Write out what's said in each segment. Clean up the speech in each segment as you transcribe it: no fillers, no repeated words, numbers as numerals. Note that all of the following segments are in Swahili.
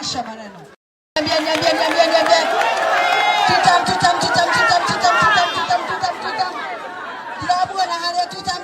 Asha maneno. Niambie. Tutam. Kila bwana hali tutam.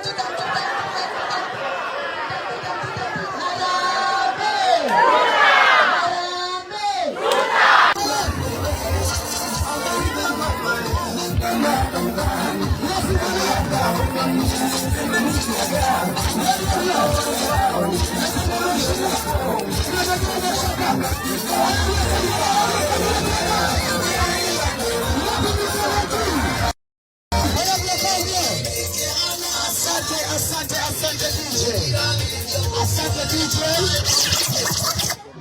Asante DJ.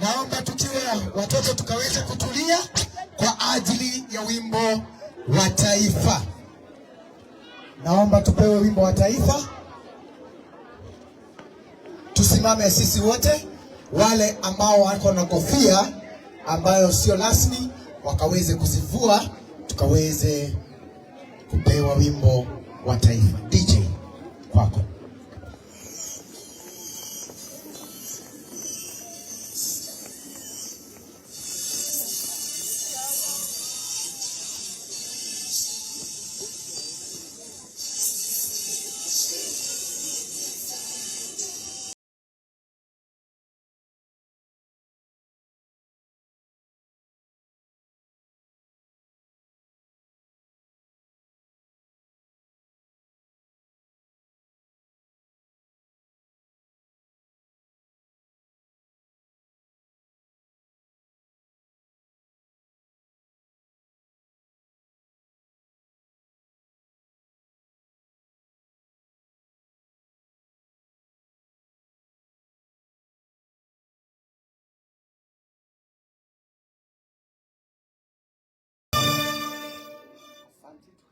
Naomba tukiwe watoto tukaweze kutulia kwa ajili ya wimbo wa taifa. Naomba tupewe wimbo wa taifa. Tusimame sisi wote, wale ambao wako na kofia ambayo sio rasmi wakaweze kuzivua, tukaweze kupewa wimbo wa taifa. DJ, kwako.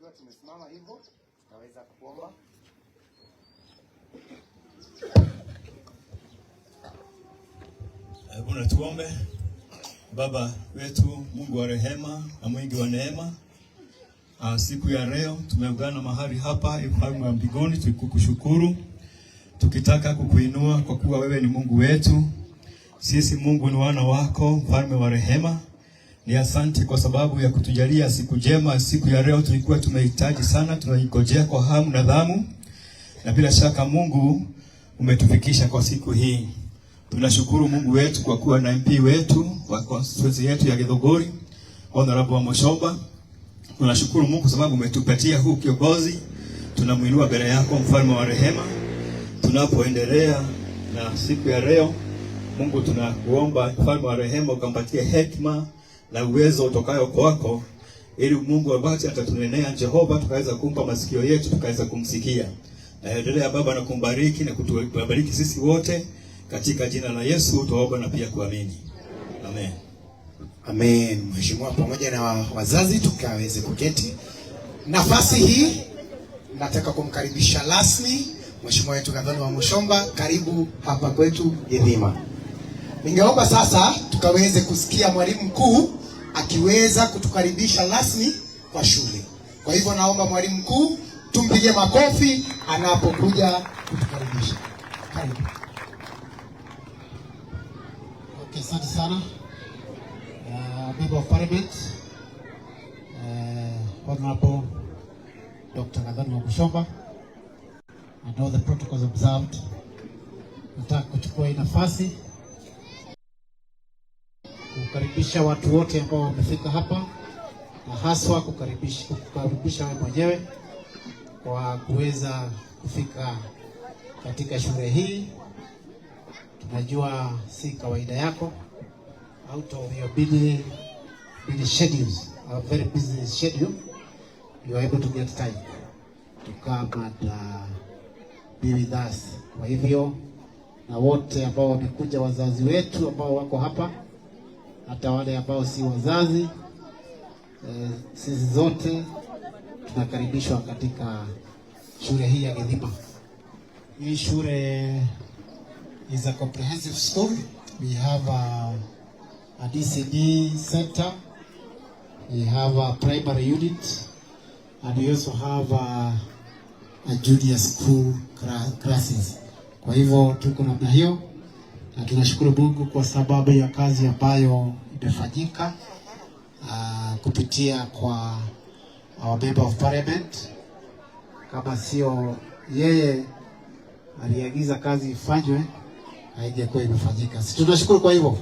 Tukiwa tumesimama hivyo, tutaweza kuomba. Hebu tuombe. Baba wetu, Mungu wa rehema na mwingi wa neema, siku ya leo tumeungana mahali hapa Mfalme wa mbinguni tukukushukuru, tukitaka kukuinua kwa kuwa wewe ni Mungu wetu. Sisi Mungu ni wana wako, Mfalme wa rehema. Ni asante kwa sababu ya kutujalia siku njema. Siku ya leo tulikuwa tumehitaji sana, tunaingojea kwa hamu na dhamu, na bila shaka Mungu umetufikisha kwa siku hii. Tunashukuru Mungu wetu kwa kuwa na MP wetu wa constituency yetu ya Githunguri, Honorable Muchomba. Tunashukuru Mungu sababu umetupatia huu kiongozi. Tunamuinua mbele yako, Mfalme wa rehema. Tunapoendelea na siku ya leo, Mungu tunakuomba Mfalme wa rehema ukampatie hekima na uwezo utokayo kwako, ili Mungu abaki atatunenea Jehova, tukaweza kumpa masikio yetu, tukaweza kumsikia. Na endelea Baba na kumbariki na kutubariki sisi wote katika jina la Yesu tuomba na pia kuamini. Amen. Amen. Mheshimiwa, pamoja na wazazi tukaweze kuketi. Nafasi hii nataka kumkaribisha rasmi Mheshimiwa wetu Gavana wa Muchomba, karibu hapa kwetu Githima. Ningeomba sasa tukaweze kusikia mwalimu mkuu akiweza kutukaribisha rasmi kwa shule. Kwa hivyo naomba mwalimu mkuu tumpige makofi anapokuja kutukaribisha. Karibu. Okay, asante sana. Member of Parliament, Honorable Dr. Gavana wa Muchomba, and all the protocols observed. Nataka kuchukua hii nafasi kukaribisha watu wote ambao wamefika hapa, na haswa kukaribisha wewe mwenyewe kwa kuweza kufika katika shule hii. Tunajua si kawaida yako, out of your busy schedules, a very busy schedule, you are able to get time to come and be with us. Kwa hivyo na wote ambao wamekuja, wazazi wetu ambao wako hapa, hata wale ambao si wazazi, sisi zote tunakaribishwa katika shule hii ya Githima. Hii shule is a comprehensive school. We have a DCD center, we have a primary unit, and we also have a junior school classes. Kwa hivyo tuko namna hiyo, na tunashukuru Mungu kwa sababu ya kazi ambayo imefanyika kupitia kwa our member of parliament. Kama sio yeye aliagiza kazi ifanywe, haingekuwa imefanyika. Si tunashukuru kwa hivyo?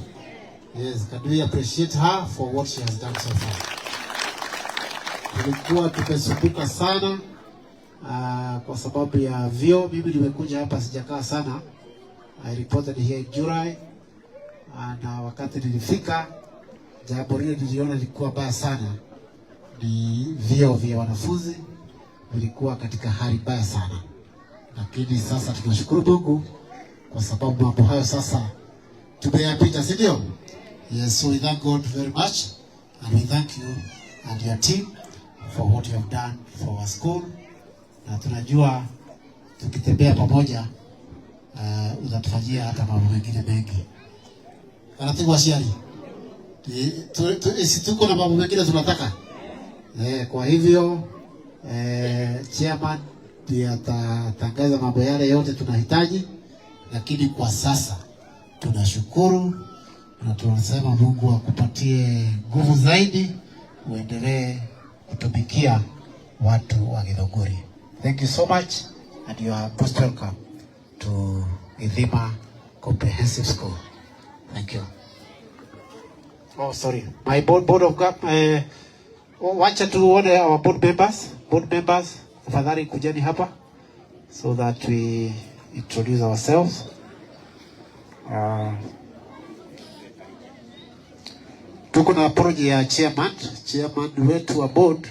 Yes, can we appreciate her for what she has done so far. Tulikuwa tumesumbuka sana kwa sababu ya vyo. Mimi nimekuja hapa sijakaa sana. I reported here in July, na wakati nilifika jambo lile niliona lilikuwa baya sana. Ni vyo vya wanafunzi vilikuwa katika hali baya sana, lakini sasa tunashukuru Mungu kwa sababu mambo hayo sasa tumeyapita, si ndio? Yes, so we thank God very much, and we thank you and your team for what you have done for our school. Na tunajua tukitembea pamoja utatufanyia hata mambo mengine mengi. Wanatibu wasiari. Tuko na mambo mengine tunataka. Kwa hivyo chairman ndiye atatangaza mambo yale yote tunahitaji, lakini kwa sasa tunashukuru na tunasema Mungu akupatie nguvu zaidi uendelee kutumikia watu wa Githunguri. Thank you so much, and you are most welcome to Ithima Comprehensive School. Thank you. Oh, sorry. My board of wacha tuone our board members. Board members, tafadhali kujeni hapa so that we introduce ourselves. Tuko na apology ya chairman wetu wa board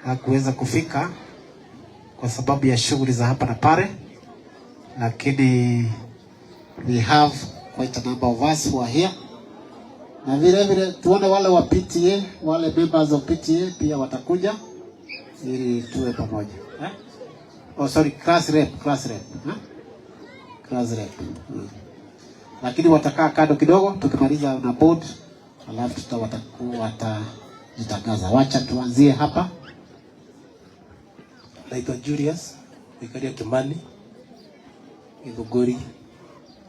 hakuweza kufika kwa sababu ya shughuli za hapa na pale, lakini we have quite a number of us who are here. Na vile tuone wale wa PTA, wale members of PTA pia watakuja ili tuwe pamoja. Oh sorry, class rep. Class rep. Lakini watakaa kando kidogo tukimaliza na board, alafu watajitangaza. Wacha tuanzie hapa. Naitwa Julius Wikaria Kimani, Githunguri.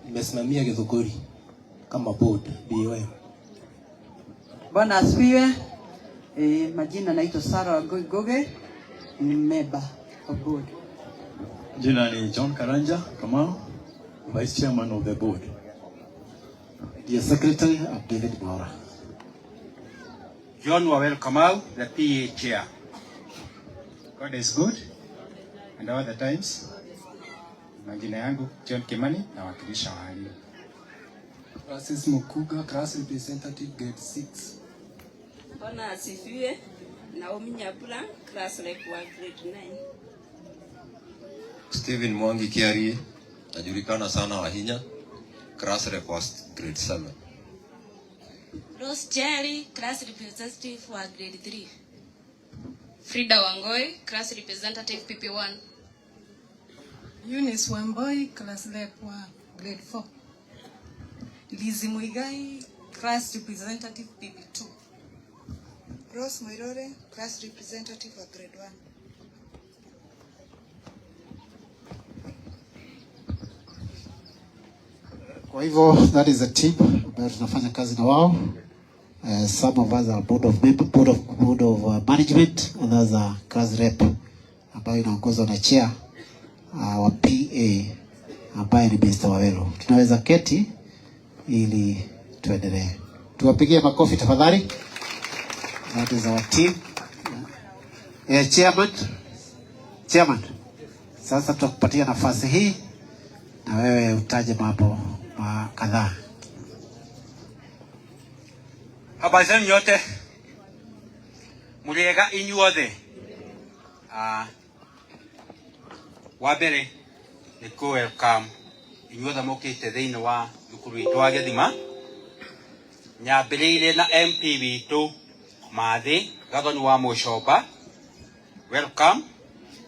Nimesimamia Githunguri kama board BOM. Bwana asifiwe. Majina naitwa Sarah Goge, ni member of board. Jina ni John Karanja Kamau, vice chairman of the board. Dear Secretary David Maura. John Wawel Kamau, the PA chair. God is good and all the times. Majina yangu John Kimani na wakilisha walimu. Francis Mukuga, class representative grade 6. Bwana asifiwe. Naomi Nyabula, class rep wa grade 9. Steven Mwangi Kiari, najulikana sana Wahinya, class rep wa grade 7. Rose Jerry, class representative wa grade 3. Frida Wangoi, class representative PP1. Eunice Wamboi, class rep wa grade 4. Lizi Muigai, class representative PP2. Rose Moirore, class representative wa grade 1. Kwa hivyo that is a team ambayo tunafanya kazi na wao. Some of us are board of management, others are class rep ambayo inaongozwa na chair wa PA ambaye ni Mr. Wawelo. Tunaweza keti ili tuendelee. Tuwapigie makofi tafadhali. That is our team. Chairman. Sasa tutakupatia nafasi hii na wewe utaje mambo kadhaa. Habari zenu nyote. Muliega inyuothe. Wabere ni ku welcome inyuothe mukite thiini wa thukuru witu wa Githima. Nyambiriire na MP witu Mathi Gathoni wa Mucomba. Welcome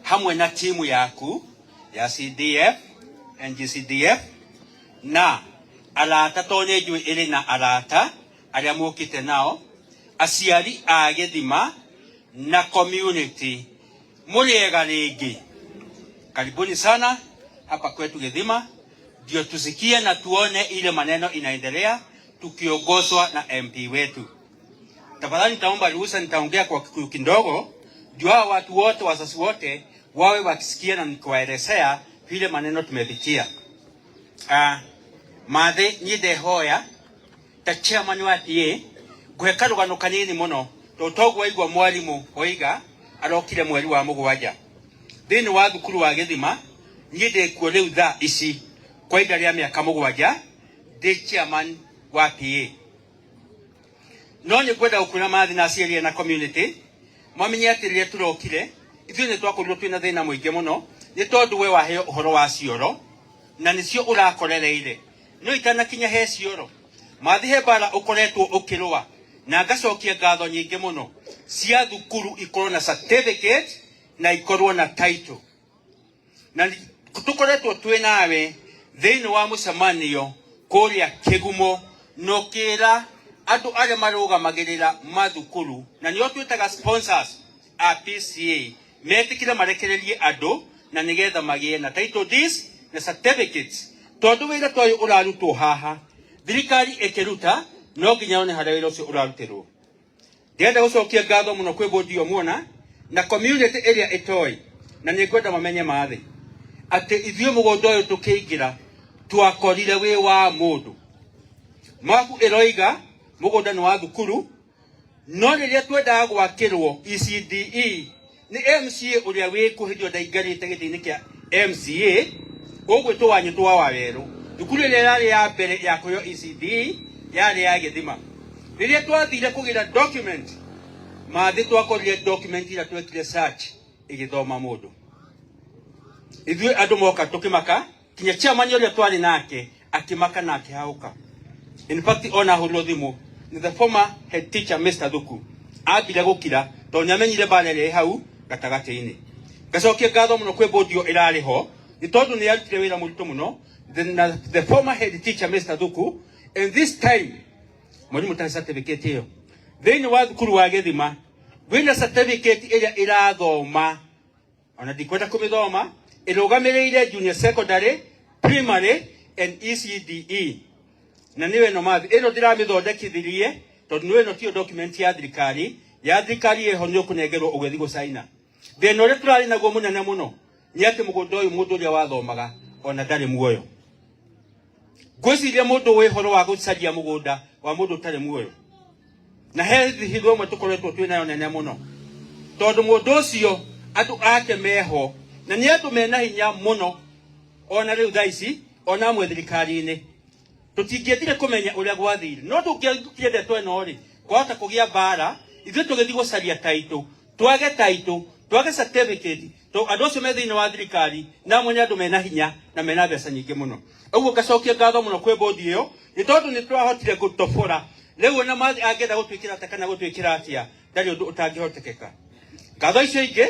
hamwe na timu yaku ya CDF, NGCDF na arata tone njui iri na arata aria mukite nao, aciari a Githima na community. Muriega ringi. Karibuni sana hapa kwetu Githima. ndio tusikie na tuone ile maneno inaendelea tukiongozwa na MP wetu. Tafadhali nitaomba ruhusa, nitaongea kwa kidogo ndio watu wote, wazazi wote wawe wakisikia na nikuwaelezea vile maneno tumepitia. Mathe nyide hoya ta chairman wa PA gweka rugano kanini muno totogwa igwa mwalimu oiga arokire mweri wa mugwaja thini wa thukuru wa Githima nyide kuo riu tha ici kwa ihinda rĩa mĩaka mũgwanja ndi chairman wa PA. No nĩ kwenda gũkwĩra mathi na aciari na community mamenye atĩ rĩrĩa tũrokire ithuĩ nĩ twakorirwo twĩna thĩna mũingĩ mũno nĩ tondũ we waheo ũhoro wa cioro na nĩcio ũrakorereire. No itanakinya he cioro mathi he mbara ũkoretwo ũkĩrũa na ngacokia ngatho nyingĩ mũno cia thukuru ikorwo na certificate na ikorwo na title. Na tũkoretwo twĩ nawe thĩinĩ wa mũcemanio kũrĩa Kĩgumo no kĩra andũ arĩa marũgamagĩrĩra mathukuru na nĩo twĩtaga sponsors a PCA metĩkire marekererie andũ na nĩgetha magĩe na title deeds na certificates. Tondũ wĩra twayo ũrarutwo haha thirikari ĩkĩruta no nginya one harĩa wĩra ũcio ũrarutĩrwo. Ndĩrenda gũcokia ngatho mũno kwĩ bũndi muona na community ĩrĩa ĩtoĩ na nĩngwenda mamenye mathĩ atĩ ithuĩ mũgũnda ũyũ tũkĩingĩra twakorire wĩ wa mũndũ. Mabu ĩroiga mũgũnda nĩ wa thukuru no rĩrĩa twendaga gwakĩrwo ECDE nĩ MCA ũrĩa wĩkũhĩrio ndaingarĩte gĩtĩ-inĩ kĩa MCA ũgwĩtwo Wanyũtwa wa Werũ. Thukuru ĩrĩa yarĩ ya mbere ya kũheo ECDE yarĩ ya Gĩthima. Rĩrĩa twathire kũgĩra document mathĩ twakorire document ĩrĩa twekire search ĩgĩthoma mũndũ. Ithuĩ andũ moka tũkĩmaka kinya chairman ũrĩa twarĩ nake akĩmaka na akĩhaũka. In fact ona hũrwo thimũ ni the former head teacher Mr. Thuku ambire gũkira tondũ nĩamenyire mbara ĩrĩa ĩ hau gatagatĩ-inĩ. Ngacokia ngatho mũno kwĩ bũndi ĩrarĩ ho nĩ tondũ nĩ yarutire wĩra mũritũ mũno the former head teacher Mr. Thuku, and this time mwarimũ ta certificate ĩyo thĩinĩ wa thukuru wa Gĩthima wĩna certificate ĩrĩa ĩrathoma ona ndikwenda kũmĩthoma ĩrũgamĩrĩire junior secondary, primary and ECDE. Na niwe no mathi ĩno ndiramĩthondekithirie tondũ niwe no tio document ya thirikari ĩho nĩ ũkũnengerwo ũgĩthiĩ gũcaina. Thĩna ũrĩa tũrarĩ naguo mũnene mũno nĩ atĩ mũgũnda ũyũ mũndũ ũrĩa wathomaga ona ndarĩ muoyo. Ngwĩciria mũndũ wĩ ũhoro wa gũcaria mũgũnda wa mũndũ ũtarĩ muoyo na he hitho ĩmwe tũkoretwo twĩ nayo nene mũno tondũ mũndũ ũcio andũ ake meho na nĩ andũ mena hinya mũno ona rĩu thaa ici ona amwe thirikari-inĩ tũtingĩendire kũmenya ũrĩa gwathire. No tũngĩendetwo ĩno rĩ kwahota kũgĩa mbara ithuĩ tũgĩthiĩ gũcaria taitũ twage certificate tondũ andũ acio me thĩinĩ wa thirikari na amwe nĩ andũ mena hinya na mena mbeca nyingĩ mũno. Ũguo ngacokia ngatho mũno kwĩ bũndi ĩyo nĩ tondũ nĩ twahotire gũtobora. Rĩu ona mathi angĩenda gũtwĩkĩra ta kana gũtwĩkĩra atĩa ndarĩ ũndũ ũtangĩhotekeka. Ngatho icio ingĩ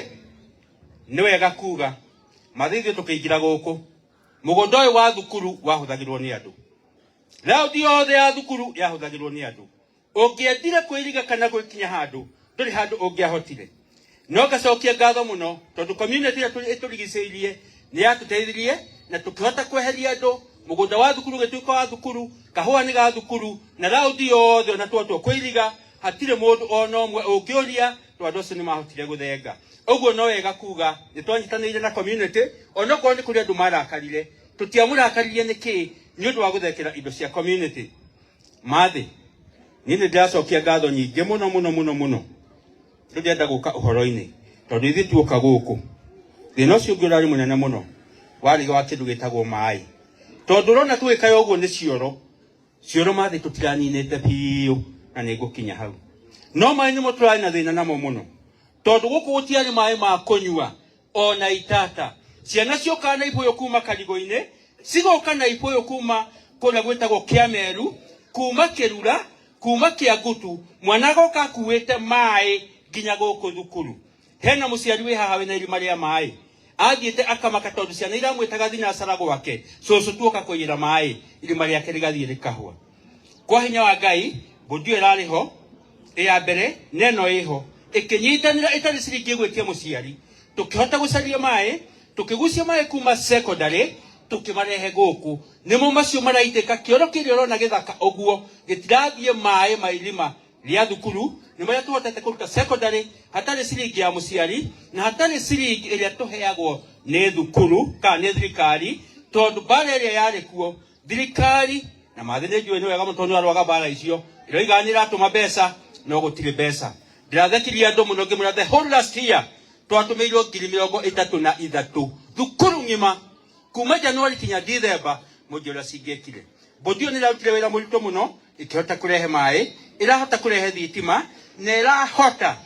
nĩ wega kuga mathi ithuĩ tũkĩingĩra gũkũ mũgũnda ũyũ wa thukuru wahũthagĩrwo nĩ andũ. Raũndi yothe ya thukuru yahũthagĩrwo nĩ andũ. Ũngĩendire kwĩriga kana gwĩkinya handũ ndũrĩ handũ ũngĩahotire. No ngacokia ngatho mũno tondũ community ĩrĩa ĩtũrigicĩirie nĩ yatũteithirie na tũkĩhota kweheria andũ. Mũgũnda wa thukuru gĩtuĩka wa thukuru, kahũa nĩ ga thukuru na raũndi yothe ona twatwo kwĩriga hatirĩ mũndũ ona ũmwe ũngĩũria tondũ andũ acio nĩ mahotire gũthenga. Ũguo no wega kuga nĩ twanyitanĩire na community ona okorwo nĩ kũrĩ andũ marakarire tũtiamũrakaririe nĩkĩ nĩ ũndũ wa gũthekera indo cia community. Mathi niĩ nĩ ndĩracokia ngatho nyingĩ mũno rĩu ndĩrenda gũka ũhoro-inĩ tondũ ithuĩ tuoka gũkũ thĩna ũcio ũngĩ ũrarĩ mũnene mũno warĩ wa kĩndũ gĩtagwo maĩ. Tondũ ũrona tũgĩkaya ũguo nĩ cioro mathi tũtiraninĩte biũ na nĩ ngũkinya hau. No maĩ nĩmo tũrarĩ na thĩna namo mũno tondũ gũkũ gũtiarĩ maĩ ma kũnyua ona itata. Ciana cioka na ibũyũ kuma Karigũ-inĩ cigoka na ibũyũ kuma kũrĩa gwĩtagwo Kĩameru, kuma Kĩrura, kuma Kĩangutu, mwana agoka akuĩte maĩ nginya gũkũ thukuru. Hena mũciari wĩ haha wĩna irima rĩa maĩ athiĩte akamaka tondũ ciana iramwĩtaga thinacara gwake cũcũ tuoka kũiyĩra maĩ irima rĩake rĩgathiĩ rĩkahũa. Kwa hinya wa Ngai bũndi ĩyo ĩrarĩ ho ya mbere neno ĩho ĩkĩnyitanĩra ĩtarĩ ciringi ĩgwĩtia mũciari tũkĩhota gũcaria maĩ tũkĩgucia maĩ kuma secondary tukimarehe guku nimo macio maraiteka kioro kirio rona githaka oguo gitirathie mae mailima ria thukuru ni maria tuhotete kuruta secondary hatari siringi ya muciari na hatari siringi iria tuheagwo ni thukuru ka ni thirikari tondu bara iria yari kuo thirikari na mathine njue ni wega mutonyo arwaga bara icio iroiganira atuma mbeca no gutire mbeca ndirathekiria andu muno ngimura the whole last year twatumirwo 33,000 thukuru ngima kuma Januari kinya December mujura cingekire bodio ni rautire wira murito muno ikihota kurehe mai irahota kurehe thitima na irahota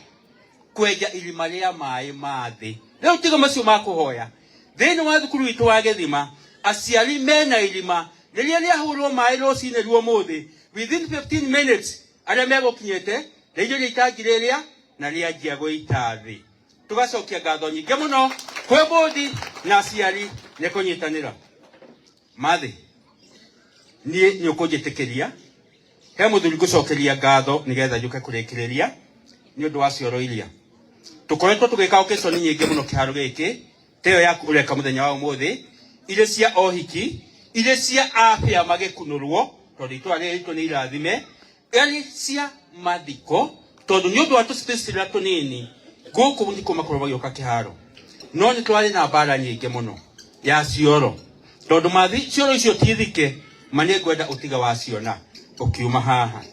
kwenja irima ria mai mathi leo tiga macio makuhoya thini wa thukuru itu wa Githima aciari mena irima riria riahurwo mai rocine ruo muthi within 15 minutes aria megukinyete rijo ritangireria na rianjia guitathi tugacokia ngatho nyingi muno kwe bodi na aciari ne kunyitanira mathi nie nyukunjitikiria he muthuri gucokeria ngatho nigetha njuke kurekireria ni undu wa cioro iria tukoretwo tugika occasion nyingi muno kiharo giki teo ya kureka muthenya wa umuthi ile cia ohiki ile cia afya magikunurwo tondu itware rito ni irathime yani cia mathiko tondu ni undu wa tu space ria tunini guku ndiko makorwo bagioka kiharo no ni twari na bara nyingi muno ya cioro tondu mathi cioro icio tithike mane gwenda utiga wa ciona ukiuma haha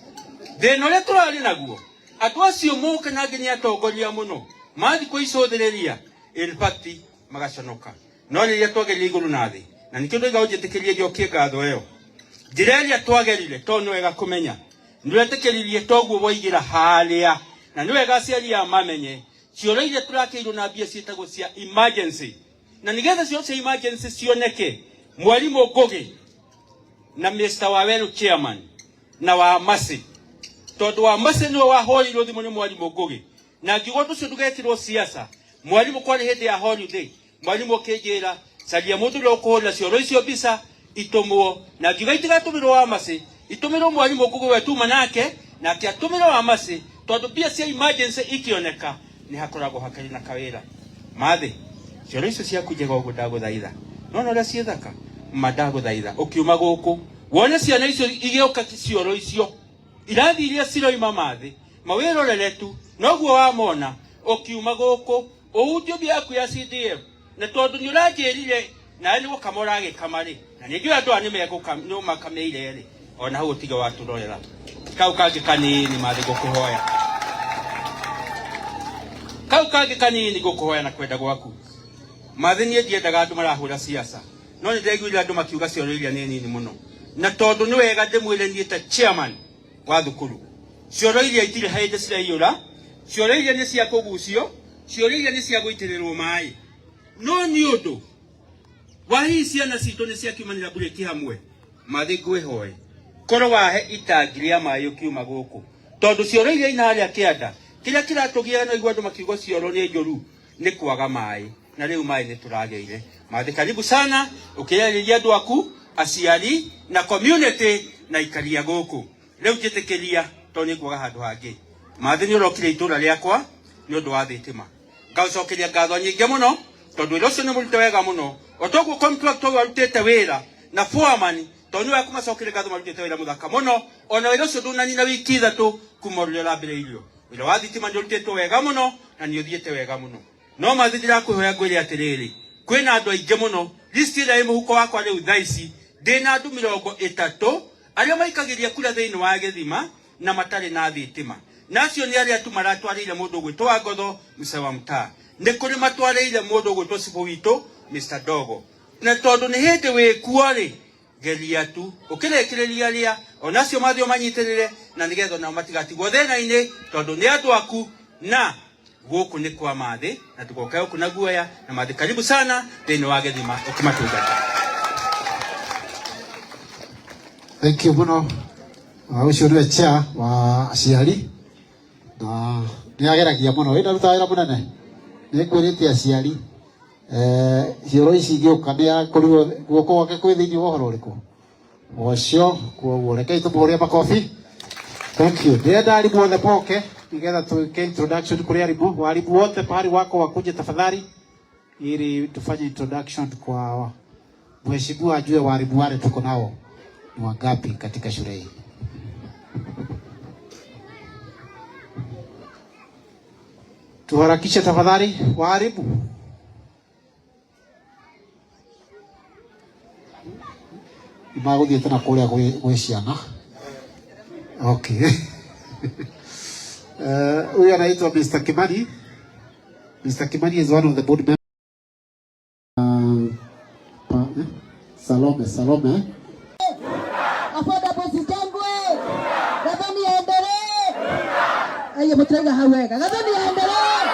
thino ria turari naguo atu acio muke na nginya atongoria muno mathi kuicothireria in fact magaconoka no riria twageria iguru na thi na nikio ndoiga ujitikirie giokie ngatho iyo ndireria twagerire tondu wega kumenya ndiretikiririe toguo boigira haria na ni wega aciari a mamenye cioro iria turakiirwo na mbia cietagwo cia emergency na nigetha cio cia emergency cioneke mwalimu Ngugi na Mr. Waweru chairman na wa Masi tondu wa Masi ni wa horirwo thimu ni mwalimu Ngugi na ngigo tucio ndugetirwo siasa mwalimu kwani hindi ya holiday mwalimu kingira caria mundu ro kuhora cioro icio bisa itumwo na ngigo itigatumiro wa Masi itumiro mwalimu Ngugi wetu manake na akiatumiro wa Masi tondu bia cia emergency ikioneka ni hakoragwo hakari na kawira mathi cioro icio cia kujega ugu ndaguthaitha no ria ciethaka madaguthaitha ukiuma guku wone ciana icio igioka cioro icio irathi iria ciroima mathi mawirorere tu noguo wamona ukiuma guku uundio biaku ya CDF na tondu ni uranjirire na ni gukamora gikamari na ningi andu ani no makameire ri ona hau utiga waturorera kau kangi kanini mathi gukuhoya kau kangi kanini gukuhoya na kwenda gwaku mathi nie ndiendaga andu marahura siasa no ni ndeguire andu makiuga cioro iria nini muno na tondu ni wega ndimwire nie ta chairman wa thukuru cioro iria itire haide ciraiyura cioro iria ni cia kugucio cioro iria ni cia guitirirwo mai no ni undu wa hii ciana citu ni cia kiumanira bureki hamwe mathi ngwihoe koro wahe itangiria mai ukiuma guku tondu cioro iria ina haria kianda kiria kiratugia no igwa andu makiuga cioro ni njuru ni kwaga mai na riu mai ni turageire mathi karibu sana ukiyariria andu aku aciari na community na ikaria guku riu njitikiria toni kwaga handu hangi mathi ni urokire itura riakwa ni undu wa thitima ngaucokeria ngatho nyingi muno tondu iro cio ni murute wega muno otoguo contractor warutite wira na foreman tondu wa kumacokire ngatho marutite wira muthaka muno ona wira ucio ndunanina wiki ithatu kuma rure rambiriirio wira wa thitima ni urutite wega muno na ni uthiete wega muno no mathi ndirakuhoya ngwire atiriri kwina andu aingi muno list ira imuhuko wakwa riu thaici ndina andu 30 aria maikagiria kura thiini wa Githima na matari na thitima nacio ni aria tu maratwarire mundu gwitwa Ngotho Musa wa Mtaa ni kuri matwarire mundu gwitwa Sibo wito Mr. Dogo na tondu ni hindi wikuo ri geria tu ukirekireria ria onacio mathio manyitirire na nigetho na matigatigwo thina-ini tondu ni andu aku na guku ni kwa mathi na tugoka huku na guoya na mathi karibu sana thiini wa Githima ukimatungata. Thank you muno ucio ni chair wa aciari na ni ageragia muno ina ruta wira munene ni kwirite aciari cioro ici igioka ni akorirwo guoko gwake kwi thiini wa uhoro uriku ucio kuoguo rekei tumuhurie makofi. Thank you. Ndienda arimu othe poke nigetha tuike introduction kuri arimu warimu wote pahali wako wakuje tafadhali ili tufanye introduction kwa Mheshimiwa ajue walimu wale tuko nao ni wangapi katika shule hii. Tuharakishe tafadhali walimu. Maudhi tena kule kuheshiana. Okay. Huyu anaitwa Mr. Kimani. Mr. Kimani is one of the board members. Salome. Affordable Zitangwe. Gavani aendelee. Aye mutrenga haweka. Gavani aendelee.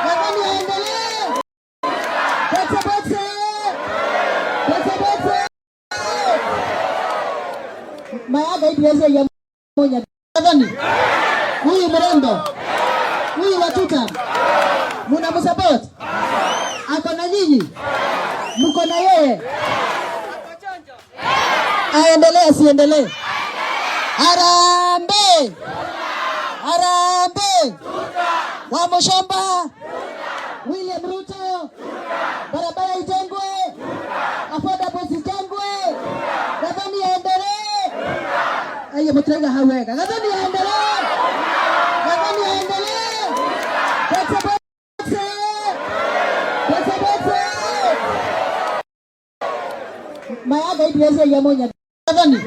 Gavani aendelee. Bote. Mayaga idiweze ya moja. Gavani. Huyu mrembo. Huyu watuta. Muna msupport. Ako na nyinyi. Mko na yeye. Aendelee asiendelee. Harambee. Wa Mushomba. William Ruto. Barabara ijengwe. Affordable zitengwe. Gavani aendelee. Aye mutrenga haweka. Gavani aendelee. Mayaga idiweze ya moja. Gavani.